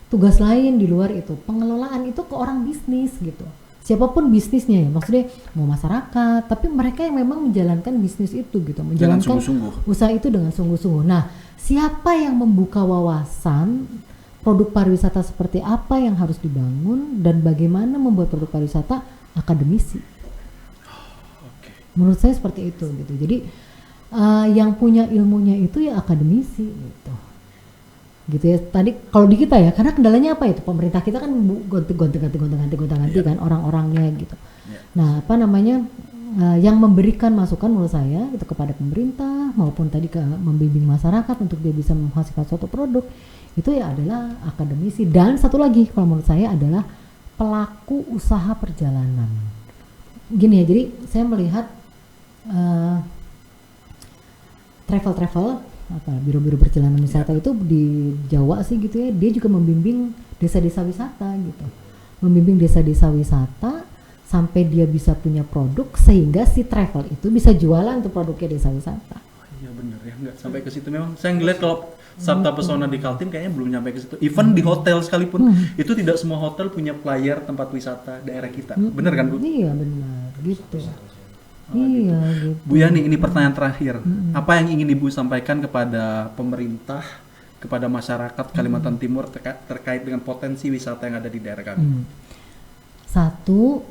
tugas lain di luar itu. Pengelolaan itu ke orang bisnis gitu. Siapapun bisnisnya ya, maksudnya mau masyarakat, tapi mereka yang memang menjalankan bisnis itu gitu, menjalankan usaha itu dengan sungguh-sungguh. Nah, siapa yang membuka wawasan produk pariwisata seperti apa yang harus dibangun dan bagaimana membuat produk pariwisata? Akademisi. Menurut saya seperti itu gitu. Jadi yang punya ilmunya itu ya akademisi gitu ya. Tadi kalau di kita ya, karena kendalanya apa itu, pemerintah kita kan gonta-ganti kan orang-orangnya gitu. Nah yang memberikan masukan menurut saya itu kepada pemerintah maupun tadi ke membimbing masyarakat untuk dia bisa menghasilkan suatu produk itu ya adalah akademisi. Dan satu lagi kalau menurut saya adalah pelaku usaha perjalanan. Gini ya, jadi saya melihat travel biro-biro perjalanan wisata itu di Jawa sih gitu ya, dia juga membimbing desa-desa wisata gitu, membimbing desa-desa wisata sampai dia bisa punya produk sehingga si travel itu bisa jualan tuh produknya desa wisata. Iya benar ya, nggak sampai ke situ. Memang saya ngeliat kalau Sabta Pesona di Kaltim kayaknya belum nyampe ke situ. Even di hotel sekalipun itu tidak semua hotel punya flyer tempat wisata daerah kita. Bener kan Bu? Iya benar gitu. Gitu. Bu Yani, ini pertanyaan terakhir. Apa yang ingin Ibu sampaikan kepada pemerintah, kepada masyarakat Kalimantan Timur terkait dengan potensi wisata yang ada di daerah kami? Satu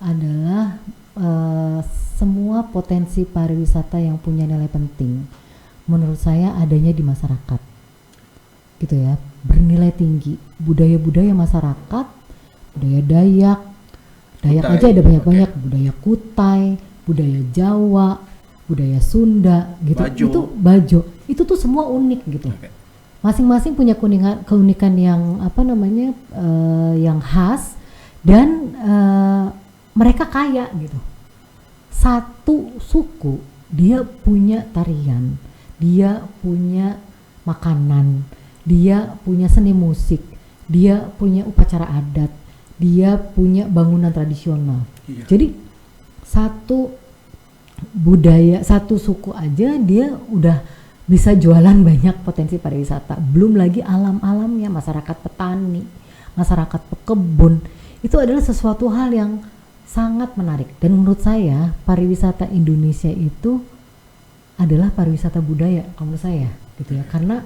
adalah semua potensi pariwisata yang punya nilai penting menurut saya adanya di masyarakat gitu ya, bernilai tinggi. Budaya-budaya masyarakat, budaya Dayak Kutai, aja ada banyak-banyak, budaya Kutai, budaya Jawa, budaya Sunda gitu. Itu Bajo. Itu tuh semua unik gitu. Masing-masing punya keunikan yang yang khas dan mereka kaya gitu. Satu suku dia punya tarian, dia punya makanan, dia punya seni musik, dia punya upacara adat, dia punya bangunan tradisional. Jadi satu budaya, satu suku aja dia udah bisa jualan banyak potensi pariwisata. Belum lagi alam-alamnya, masyarakat petani, masyarakat pekebun. Itu adalah sesuatu hal yang sangat menarik. Dan menurut saya pariwisata Indonesia itu adalah pariwisata budaya kalau menurut saya gitu ya. Karena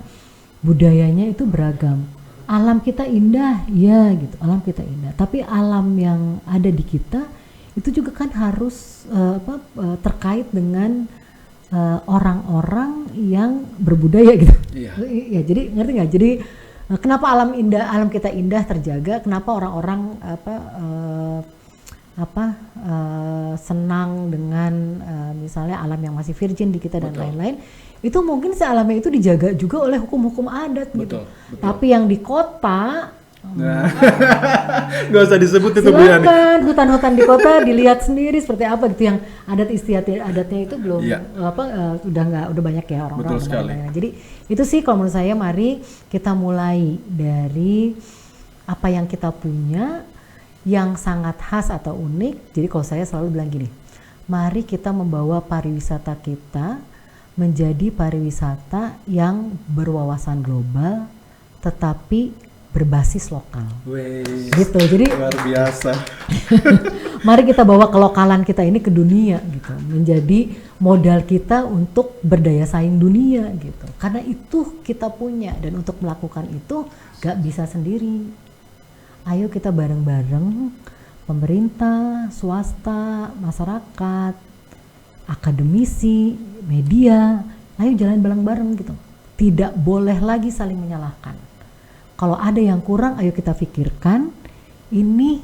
budayanya itu beragam. Alam kita indah, ya gitu. Alam kita indah. Tapi alam yang ada di kita itu juga kan harus terkait dengan orang-orang yang berbudaya gitu. Ya, jadi ngerti nggak? Jadi kenapa alam kita indah terjaga? Kenapa orang-orang senang dengan misalnya alam yang masih virgin di kita dan lain-lain? Itu mungkin alamnya itu dijaga juga oleh hukum-hukum adat gitu. Tapi yang di kota nggak usah disebut itu Bu Yani. Silakan hutan-hutan di kota dilihat sendiri seperti apa gitu, yang adat istiadat adatnya itu belum udah banyak ya orang-orang. Betul sekali. Jadi itu sih kalau menurut saya, mari kita mulai dari apa yang kita punya yang sangat khas atau unik. Jadi kalau saya selalu bilang gini, mari kita membawa pariwisata kita menjadi pariwisata yang berwawasan global tetapi berbasis lokal. Gitu. Jadi luar biasa. Mari kita bawa kelokalan kita ini ke dunia gitu, menjadi modal kita untuk berdaya saing dunia gitu. Karena itu kita punya, dan untuk melakukan itu gak bisa sendiri. Ayo kita bareng-bareng pemerintah, swasta, masyarakat, akademisi, media, ayo jalan bareng-bareng gitu. Tidak boleh lagi saling menyalahkan. Kalau ada yang kurang, ayo kita pikirkan ini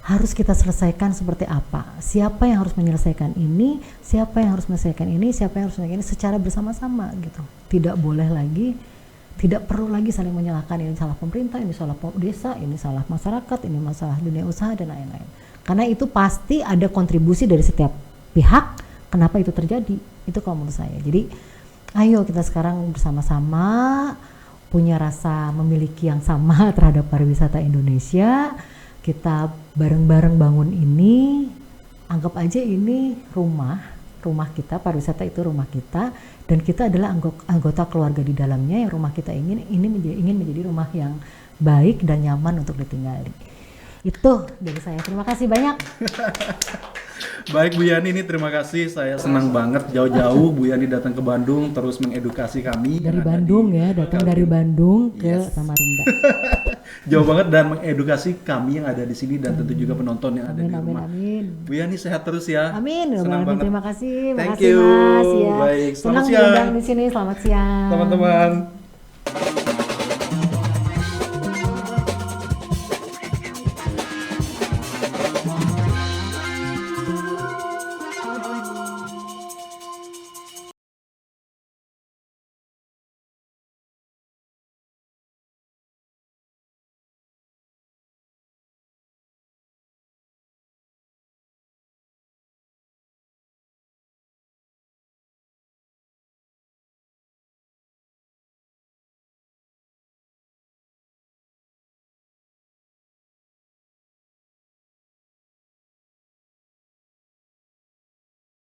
harus kita selesaikan seperti apa. Siapa yang harus menyelesaikan ini, siapa yang harus menyelesaikan ini, siapa yang harus menyelesaikan ini secara bersama-sama gitu. Tidak boleh lagi, tidak perlu lagi saling menyalahkan ini salah pemerintah, ini salah desa, ini salah masyarakat, ini masalah dunia usaha dan lain-lain. Karena itu pasti ada kontribusi dari setiap pihak kenapa itu terjadi. Itu kalau menurut saya. Jadi ayo kita sekarang bersama-sama punya rasa memiliki yang sama terhadap pariwisata Indonesia. Kita bareng-bareng bangun ini, anggap aja ini rumah kita, pariwisata itu rumah kita, dan kita adalah anggota keluarga di dalamnya yang rumah kita ingin menjadi rumah yang baik dan nyaman untuk ditinggali. Itu dari saya. Terima kasih banyak. Baik Bu Yani, ini terima kasih. Saya senang banget jauh-jauh Bu Yani datang ke Bandung terus mengedukasi kami. Dari Bandung ya, datang dari Bandung ke Samarinda. Jauh banget dan mengedukasi kami yang ada di sini dan tentu juga penonton yang ada di rumah. Amin. Bu Yani sehat terus ya. Amin. Senang banget. Terima kasih. Thank Makasih you. Mas ya. Baik, selamat Senang siang diundang di sini. Selamat siang. teman-teman.